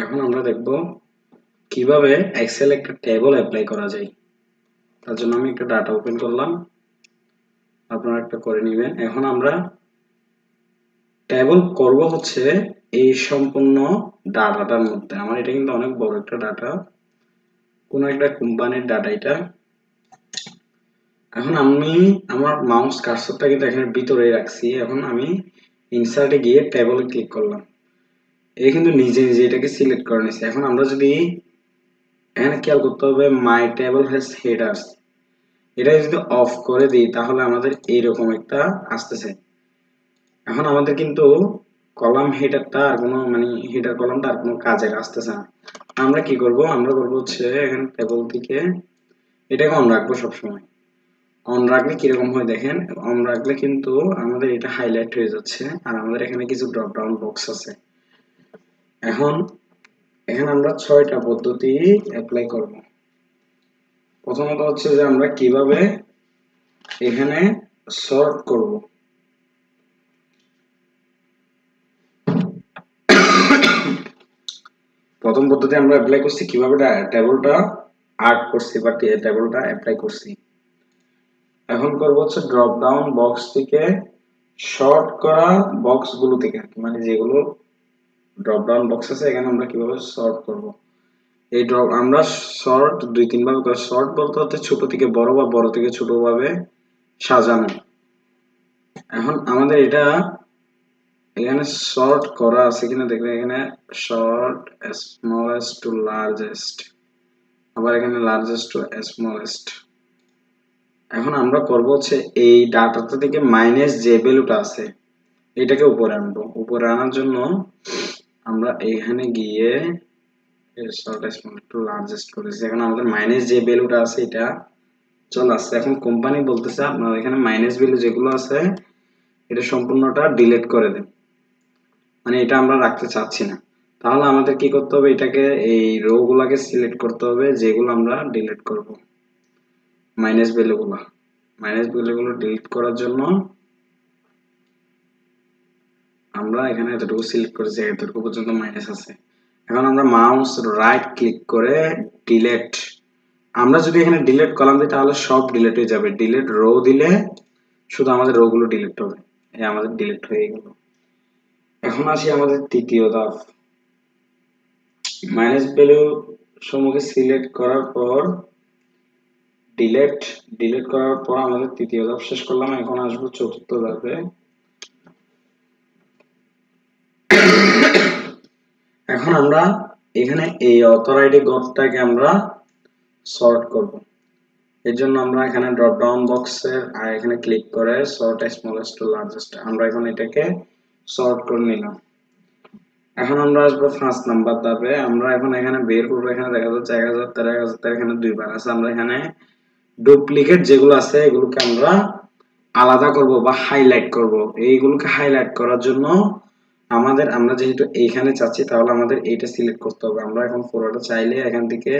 এখন আমরা দেখব কিভাবে এক্সেল একটা টেবল অ্যাপ্লাই করা যায়। তার জন্য আমি একটা ডাটা ওপেন করলাম, আপনারা একটা করে নেবেন। এখন আমরা টেবল করব হচ্ছে এই সম্পূর্ণ ডাটাটার মধ্যে। আমার এটা কিন্তু অনেক বড় একটা ডাটা, কোন একটা কোম্পানির ডাটা এটা। এখন আমি আমার মাউস কার্সরটা কিন্তু এখানে ভিতরেই রাখছি। এখন আমি ইনসার্টে গিয়ে টেবলে ক্লিক করলাম, এই কিন্তু নিজে নিজে এটাকে সিলেক্ট করে নিছে। এখন আমরা যদি এখানে খেয়াল করতে হবে মাই টেবল হ্যাজ হেডার্স, এটা যদি অফ করে দিই তাহলে আমাদের এইরকম একটা আসতেছে। এখন আমাদের কিন্তু কলাম হেডারটা আর কোনো হেডার কলামটা আর কোনো কাজের আসতেছে না। আমরা কি করব, আমরা করব হচ্ছে এখানে টেবল থেকে এটাকে অন রাখবো সবসময়। অন রাখলে কিরকম হয় দেখেন, অন রাখলে কিন্তু আমাদের এটা হাইলাইট হয়ে যাচ্ছে আর আমাদের এখানে কিছু ড্রপ ডাউন বক্স আছে। এখন এখানে আমরা 6টা পদ্ধতি অ্যাপ্লাই করব। প্রথমত হচ্ছে যে আমরা কিভাবে এখানে সর্ট করব। প্রথম পদ্ধতি আমরা অ্যাপ্লাই করছি কিভাবে টেবলটা আর্ট করছি বা টেবলটা অ্যাপ্লাই করছি। এখন করব হচ্ছে ড্রপ ডাউন বক্স থেকে শর্ট করা বক্স গুলো থেকে, যেগুলো ড্রপ ডাউন বক্স আছে এখানে আমরা কিভাবে সর্ট করব। এই ড্রপ আমরা শর্ট দুই তিন ভাবে করে, শর্ট বলতে হচ্ছে ছোট থেকে বড় বা বড় থেকে ছোট ভাবে সাজানো। এখন আমাদের এটা এখানে শর্ট করা আছে কিনা দেখবেন, এখানে শর্ট স্মলেস্ট টু লার্জেস্ট, আবার এখানে লার্জেস্ট টু স্মলেস্ট। এখন আমরা করব হচ্ছে এই ডাটাটা থেকে মাইনাস যে ভ্যালুটা আছে এটাকে উপরে আনবো। উপরে আনার জন্য আমরা এখানে গিয়ে শর্ট স্মল টু লার্জেস্ট করেছি। এখন আমাদের মাইনাস যে ভ্যালুটা আছে এটা চলে আসছে। এখন কোম্পানি বলতেছে আপনার এখানে মাইনাস ভ্যালু যেগুলো আছে এটা সম্পূর্ণটা ডিলিট করে দেন, এটা আমরা রাখতে চাচ্ছি না। তাহলে আমাদের কি করতে হবে, এটাকে এই রো গুলাকে সিলেক্ট করতে হবে যেগুলো আমরা ডিলিট করব। মাইনাস ভ্যালুগুলো ডিলিট করার জন্য আমরা এখানে এতটুকু সিলেক্ট করেছি, এতটুকু পর্যন্ত মাইনাস আছে। এখন আমরা মাউস রাইট ক্লিক করে ডিলিট, আমরা যদি এখানে ডিলিট কলাম দিই তাহলে সব ডিলিট হয়ে যাবে। ডিলিট রো দিলে শুধু আমাদের রো গুলো ডিলিট হবে। এই আমাদের ডিলিট হয়ে গেল। এখন আসি আমাদের তৃতীয় ধাপ, মাইনাস ভ্যালু সমূহকে সিলেক্ট করার পর ডিলিট করার পর আমাদের তৃতীয় ধাপ শেষ করলাম। এখন আসবো চতুর্থ ধাপে। এখন আমরা এখানে এই অথর আইডি ঘরটাকে আমরা সর্ট করব। এর জন্য আমরা এখানে ড্রপ ডাউন বক্সের আর এখানে ক্লিক করে সর্ট স্মলেস্ট টু লার্জেস্ট, আমরা এখন এটাকে সর্ট করে নিলাম। এখন আমরা আসবো 5 নাম্বার ধাপে। আমরা এখন এখানে বের করবো, এখানে দেখা যাচ্ছে 1013 1013 এখানে দুইবার আছে। আমরা এখানে ডুপ্লিকেট যেগুলো আছে এগুলোকে আমরা আলাদা করব বা হাইলাইট করব। এইগুলোকে হাইলাইট করার জন্য আমরা যেহেতু এইখানে চাচ্ছি তাহলে আমাদের এইটা সিলেক্ট করতে হবে। আমরা এখন পুরোটা চাইলে এখান থেকে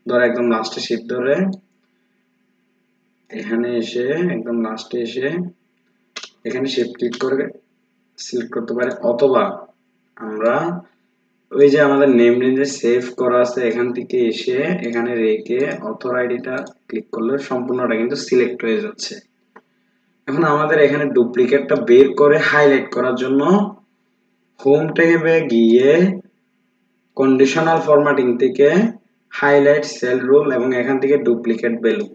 ধরে একদম লাস্টে শিফট ধরে এখানে এসে একদম লাস্টে এসে এখানে শিফট ক্লিক করে সিলেক্ট করতে পারি, অথবা আমরা ওই যে আমাদের নেম রেঞ্জে সেভ করা আছে এখান থেকে এসে এখানে রেখে অথর আইডিটা ক্লিক করলে সম্পূর্ণটা কিন্তু সিলেক্ট হয়ে যাচ্ছে। এখন আমাদের এখানে ডুপ্লিকেটটা বের করে হাইলাইট করার জন্য হোম ট্যাবে গিয়ে কন্ডিশনাল ফরম্যাটিং থেকে হাইলাইট সেল রুল এবং এখান থেকে ডুপ্লিকেট ভ্যালু,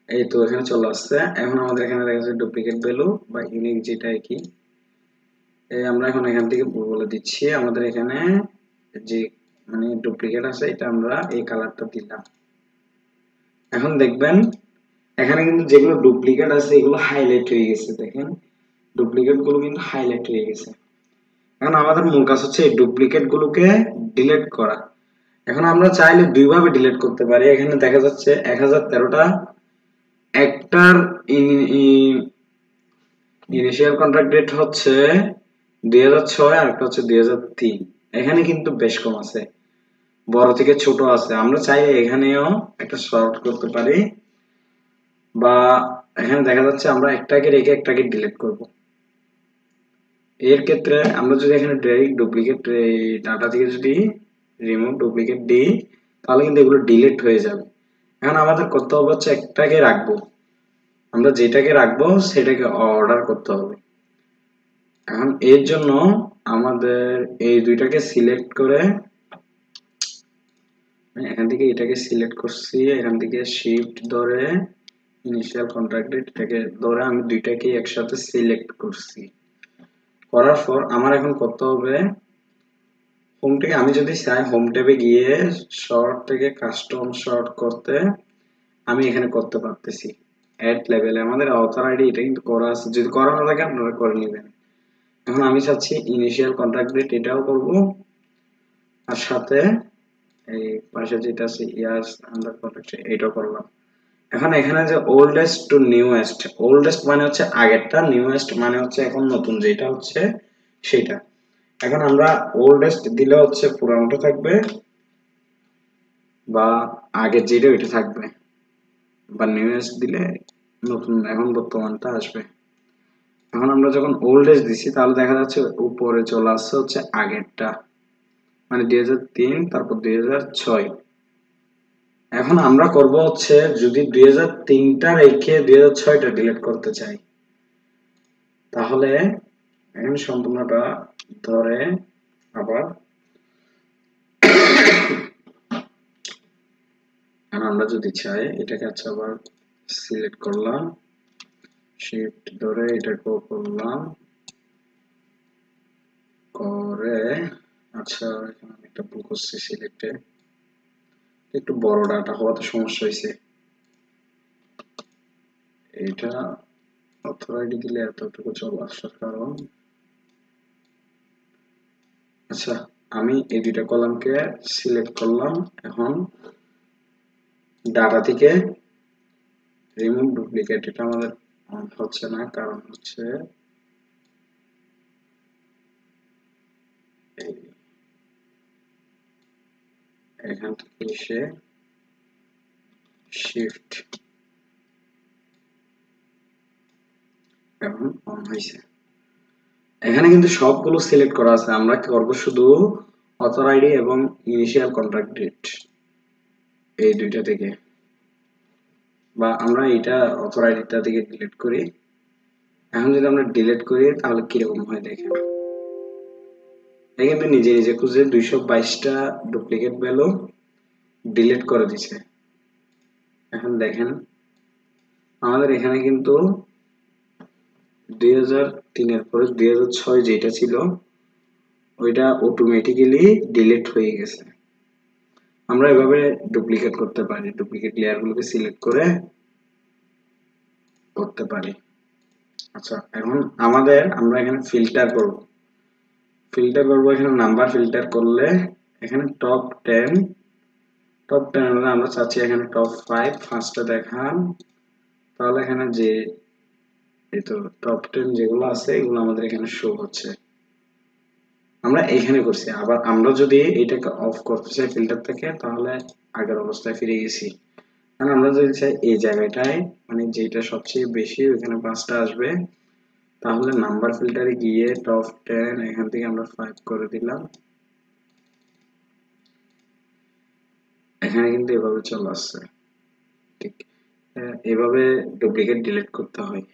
এই তো এখানে চলে আসছে। এখন আমাদের এখানে দেখা যাচ্ছে ডুপ্লিকেট ভ্যালু বা ইউনিক যেটা কি, এই আমরা এখন এখান থেকে বলে দিচ্ছি আমাদের এখানে যে ডুপ্লিকেট আছে এটা আমরা এই কালারটা দিলাম। এখন দেখবেন এখানে কিন্তু যেগুলো ডুপ্লিকেট আছে এগুলো হাইলাইট হয়ে গেছে। দেখেন ডুপ্লিকেট গুলো কিন্তু হাইলাইট হয়ে গেছে। এখন আমাদের মূল কাজ হচ্ছে এই ডুপ্লিকেট গুলোকে ডিলিট করা। এখন আমরা চাইলে দুইভাবে ডিলিট করতে পারি। এখানে দেখা যাচ্ছে 1013টা একটার ইনিশিয়াল কন্ট্রাক্ট ডেট হচ্ছে 2006 আর একটা হচ্ছে 2003। এখানে কিন্তু বেশ কম আছে, বড় থেকে ছোট আছে। আমরা চাইলে এখানেও একটা শর্ট করতে পারি, বা এখানে দেখা যাচ্ছে আমরা একটাকে রেখে একটাকে ডিলিট করব। এর ক্ষেত্রে আমরা যদি এখানে ডাইরেক্ট ডুপ্লিকেট ডাটা থেকে যদি রিমুভ ডুপ্লিকেট দিই তাহলে কিন্তু এগুলো ডিলিট হয়ে যাবে। এখন আমাদের করতে হবে হচ্ছে একটাকে রাখবো, আমরা যেটাকে রাখবো সেটাকে অর্ডার করতে হবে। এখন এর জন্য আমাদের এই দুইটাকে সিলেক্ট করে এখান থেকে এটাকে সিলেক্ট করছি, এখান থেকে শিফট ধরে ইনিশিয়াল কন্ট্রাক্ট ডেট এটাকে ধরে আমি দুইটাকে একসাথে সিলেক্ট করছি। করার পর আমার এখন করতে হবে হোম থেকে, আমি যদি চাই হোম ট্যাবে গিয়ে শর্ট থেকে কাস্টম শর্ট করতে আমি এখানে করতে পারতেছি। অ্যাড লেভেলে আমাদের অথর আইডি এটা কিন্তু করা আছে, যদি করা না থাকে আপনারা করে নেবেন। এখন আমি চাচ্ছি ইনিশিয়াল কন্ট্রাক্ট ডেট এটাও করব, আর সাথে এই পাশে যেটা আছে ইয়ার্স আন্ডার কন্ট্রাক্ট এটাও করলাম। এখন এখানে যে ওল্ডেস্ট টু নিউয়েস্ট, ওল্ডেস্ট মানে হচ্ছে আগেরটা, নিউয়েস্ট মানে হচ্ছে এখন নতুন যেটা হচ্ছে সেটা। এখন আমরা ওল্ডেস্ট দিলে হচ্ছে পুরানোটা থাকবে, বা আগের যেটা ওইটা থাকবে, বা নিউয়েস্ট দিলে নতুন এখন বর্তমানটা আসবে। এখন আমরা যখন ওল্ডেস্ট দিছি তাহলে দেখা যাচ্ছে উপরে চলে আসছে হচ্ছে আগেরটা, মানে 2003 তারপর 2006। এখন আমরা করব হচ্ছে যদি 2003টা রেখে 2006টা ডিলিট করতে চাই তাহলে এখানে সম্পূর্ণটা ধরে আবার আমরা যদি চাই এটাকে আচ্ছা আবার সিলেক্ট করলাম, শিফট ধরে এটাকে করলাম করে, আচ্ছা এখানে আমি একটা ভুল করছি সিলেক্টে, একটু বড় ডাটা হওয়াতে সমস্যা হয়েছে। এটা অথরাইটি দিলে এতটুকু চলে আসার কারণ, আচ্ছা আমি এই দুইটা কলামকে সিলেক্ট করলাম। এখন ডাটা থেকে রিমুভ ডুপ্লিকেট এটা আমাদের হচ্ছে না, কারণ হচ্ছে এখান থেকে এসে শিফট এখন অন হয়েছে। এখানে কিন্তু সবগুলো সিলেক্ট করা আছে, আমরা করব শুধু অথর আইডি এবং ইনিশিয়াল কন্ট্রাক্ট ডেট এই দুইটা থেকে, বা আমরা এটা অথর আইডিটা থেকে ডিলিট করি। এখন যদি আমরা ডিলিট করি তাহলে কিরকম হয় দেখেন, কিন্তু নিজে নিজে খুঁজে 222টা ডুপ্লিকেট ভ্যালু ডিলিট করে দিছে। এখন দেখেন আমাদের এখানে কিন্তু 2003 এর পরে 2006 যেটা ছিল ওইটা অটোমেটিক্যালি ডিলিট হয়ে গেছে। আমরা এভাবে ডুপ্লিকেট করতে পারি, ডুপ্লিকেট লেয়ারগুলোকে সিলেক্ট করে করতে পারি। আচ্ছা এখন আমরা এখানে ফিল্টার করব, এখানে নাম্বার ফিল্টার করলে এখানে টপ 10 হলে আমরা চাচ্ছি এখানে টপ 5 ফার্স্টে দেখান, তাহলে এখানে যে এই তো টপ 10 যেগুলো আছে এগুলো আমাদের এখানে শো হচ্ছে। আমরা এইখানে করছি, আবার আমরা যদি এটাকে অফ করতে চাই ফিল্টার থেকে তাহলে আগের অবস্থায় ফিরে গেছি। কারণ আমরা যদি চাই এই জায়গাটায় মানে যেটা সবচেয়ে বেশি ওখানে 5টা আসবে, তাহলে নাম্বার ফিল্টারে গিয়ে টপ 10 এখান থেকে আমরা 5 করে দিলাম। এখানে কিন্তু এভাবে চলে আসছে। ঠিক এভাবে ডুপ্লিকেট ডিলিট করতে হয়।